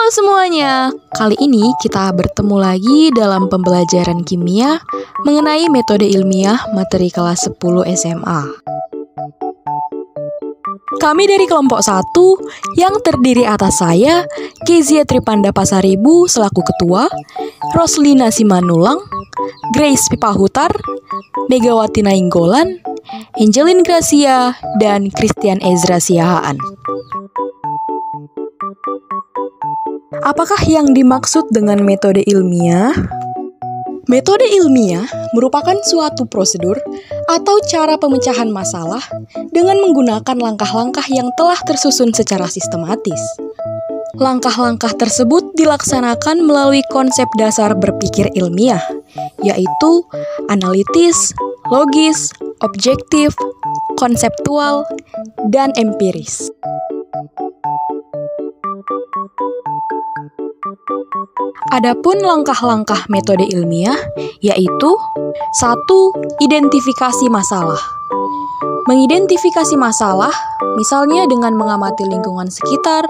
Halo semuanya, kali ini kita bertemu lagi dalam pembelajaran kimia mengenai metode ilmiah materi kelas 10 SMA. Kami dari kelompok 1 yang terdiri atas saya, Kezia Tripanda Pasaribu selaku ketua, Roslina Simanulang, Grace Pipahutar, Megawati Nainggolan, Angelin Gracia, dan Christian Ezra Siahaan. Apakah yang dimaksud dengan metode ilmiah? Metode ilmiah merupakan suatu prosedur atau cara pemecahan masalah dengan menggunakan langkah-langkah yang telah tersusun secara sistematis. Langkah-langkah tersebut dilaksanakan melalui konsep dasar berpikir ilmiah, yaitu analitis, logis, objektif, konseptual, dan empiris. Adapun langkah-langkah metode ilmiah yaitu 1. Identifikasi masalah. Mengidentifikasi masalah misalnya dengan mengamati lingkungan sekitar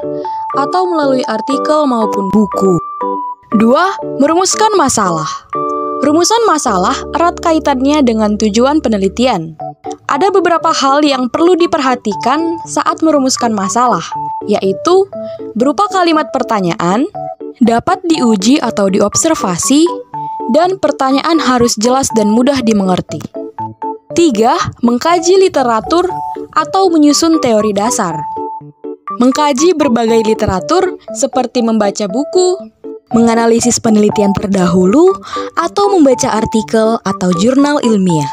atau melalui artikel maupun buku. 2. Merumuskan masalah. Rumusan masalah erat kaitannya dengan tujuan penelitian. Ada beberapa hal yang perlu diperhatikan saat merumuskan masalah, yaitu berupa kalimat pertanyaan, dapat diuji atau diobservasi, dan pertanyaan harus jelas dan mudah dimengerti. 3. Mengkaji literatur atau menyusun teori dasar. Mengkaji berbagai literatur seperti membaca buku, menganalisis penelitian terdahulu, atau membaca artikel atau jurnal ilmiah.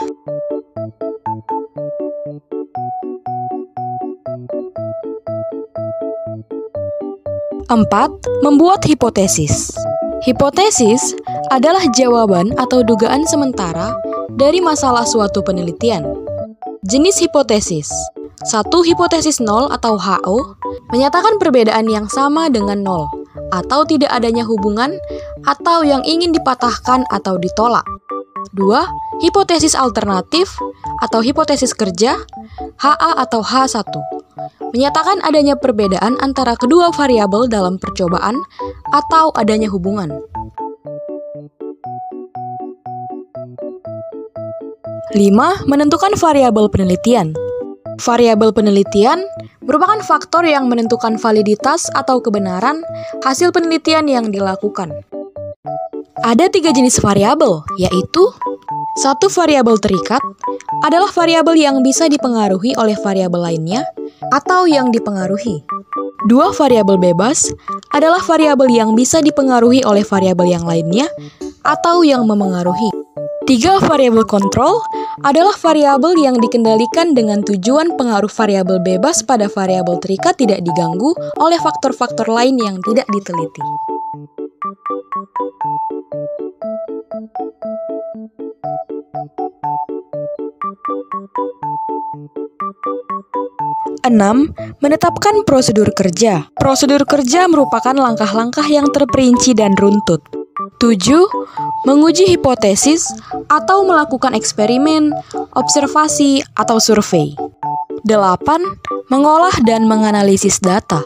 4. Membuat hipotesis. Hipotesis adalah jawaban atau dugaan sementara dari masalah suatu penelitian. Jenis hipotesis. 1. Hipotesis nol atau HO menyatakan perbedaan yang sama dengan nol atau tidak adanya hubungan atau yang ingin dipatahkan atau ditolak. 2. Hipotesis alternatif atau hipotesis kerja HA atau H1 menyatakan adanya perbedaan antara kedua variabel dalam percobaan atau adanya hubungan. 5. Menentukan variabel penelitian. Variabel penelitian merupakan faktor yang menentukan validitas atau kebenaran hasil penelitian yang dilakukan. Ada 3 jenis variabel, yaitu 1. Variabel terikat adalah variabel yang bisa dipengaruhi oleh variabel lainnya atau yang dipengaruhi. 2. Variabel bebas adalah variabel yang bisa dipengaruhi oleh variabel yang lainnya atau yang memengaruhi. 3. Variabel kontrol adalah variabel yang dikendalikan dengan tujuan pengaruh variabel bebas pada variabel terikat tidak diganggu oleh faktor-faktor lain yang tidak diteliti. Enam, menetapkan prosedur kerja. Prosedur kerja merupakan langkah-langkah yang terperinci dan runtut. 7. Menguji hipotesis atau melakukan eksperimen, observasi, atau survei. 8. Mengolah dan menganalisis data.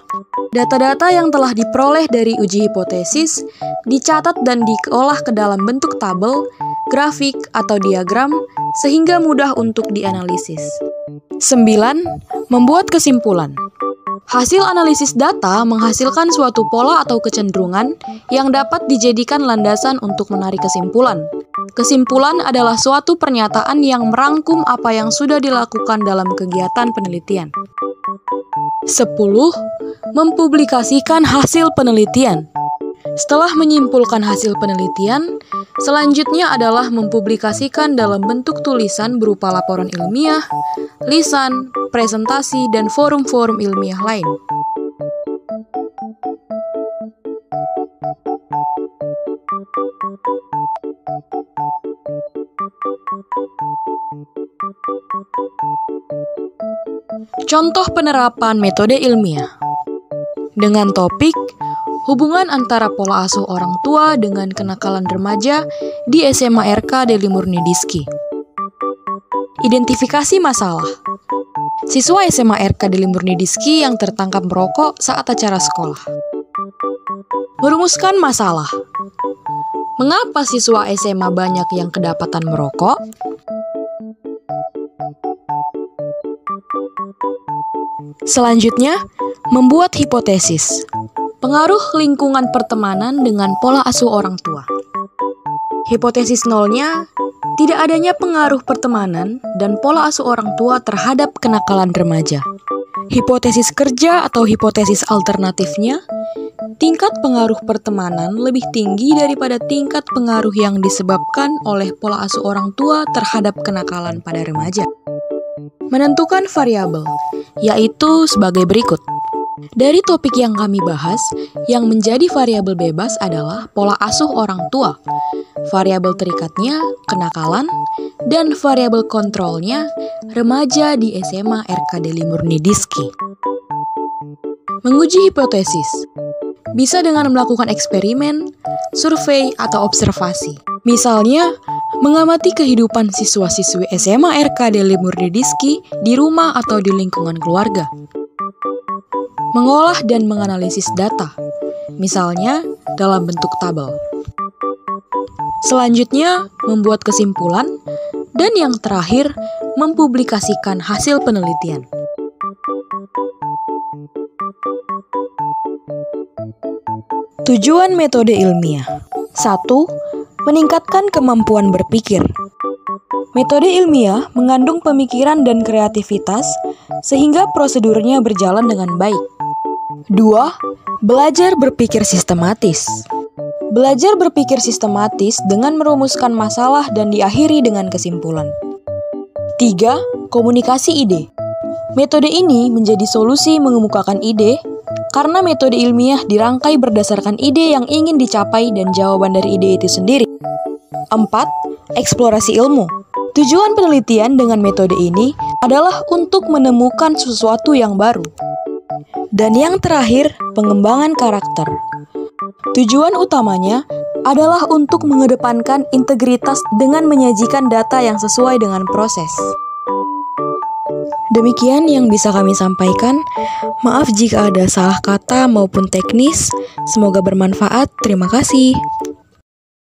Data-data yang telah diperoleh dari uji hipotesis dicatat dan diolah ke dalam bentuk tabel, grafik, atau diagram sehingga mudah untuk dianalisis. 9. Membuat kesimpulan. Hasil analisis data menghasilkan suatu pola atau kecenderungan yang dapat dijadikan landasan untuk menarik kesimpulan. Kesimpulan adalah suatu pernyataan yang merangkum apa yang sudah dilakukan dalam kegiatan penelitian. 10. Mempublikasikan hasil penelitian. Setelah menyimpulkan hasil penelitian, selanjutnya adalah mempublikasikan dalam bentuk tulisan berupa laporan ilmiah, lisan, presentasi, dan forum-forum ilmiah lain. Contoh penerapan metode ilmiah dengan topik hubungan antara pola asuh orang tua dengan kenakalan remaja di SMA RK Deli Murni-Diski. Identifikasi masalah. Siswa SMA RK Deli Murni-Diski yang tertangkap merokok saat acara sekolah. Merumuskan masalah. Mengapa siswa SMA banyak yang kedapatan merokok? Selanjutnya, membuat hipotesis. Pengaruh lingkungan pertemanan dengan pola asuh orang tua. Hipotesis nolnya, tidak adanya pengaruh pertemanan dan pola asuh orang tua terhadap kenakalan remaja. Hipotesis kerja atau hipotesis alternatifnya, tingkat pengaruh pertemanan lebih tinggi daripada tingkat pengaruh yang disebabkan oleh pola asuh orang tua terhadap kenakalan pada remaja. Menentukan variabel, yaitu sebagai berikut. Dari topik yang kami bahas, yang menjadi variabel bebas adalah pola asuh orang tua. Variabel terikatnya, kenakalan, dan variabel kontrolnya, remaja di SMA RK Deli Murni Diski. Menguji hipotesis bisa dengan melakukan eksperimen, survei, atau observasi. Misalnya, mengamati kehidupan siswa-siswi SMA RK Deli Murni Diski di rumah atau di lingkungan keluarga. Mengolah dan menganalisis data, misalnya dalam bentuk tabel. Selanjutnya, membuat kesimpulan, dan yang terakhir, mempublikasikan hasil penelitian. Tujuan metode ilmiah. 1. Meningkatkan kemampuan berpikir. Metode ilmiah mengandung pemikiran dan kreativitas sehingga prosedurnya berjalan dengan baik. 2. Belajar berpikir sistematis. Belajar berpikir sistematis dengan merumuskan masalah dan diakhiri dengan kesimpulan. 3. Komunikasi ide. Metode ini menjadi solusi mengemukakan ide karena metode ilmiah dirangkai berdasarkan ide yang ingin dicapai dan jawaban dari ide itu sendiri. 4. Eksplorasi ilmu. Tujuan penelitian dengan metode ini adalah untuk menemukan sesuatu yang baru. Dan yang terakhir, pengembangan karakter. Tujuan utamanya adalah untuk mengedepankan integritas dengan menyajikan data yang sesuai dengan proses. Demikian yang bisa kami sampaikan. Maaf jika ada salah kata maupun teknis. Semoga bermanfaat. Terima kasih.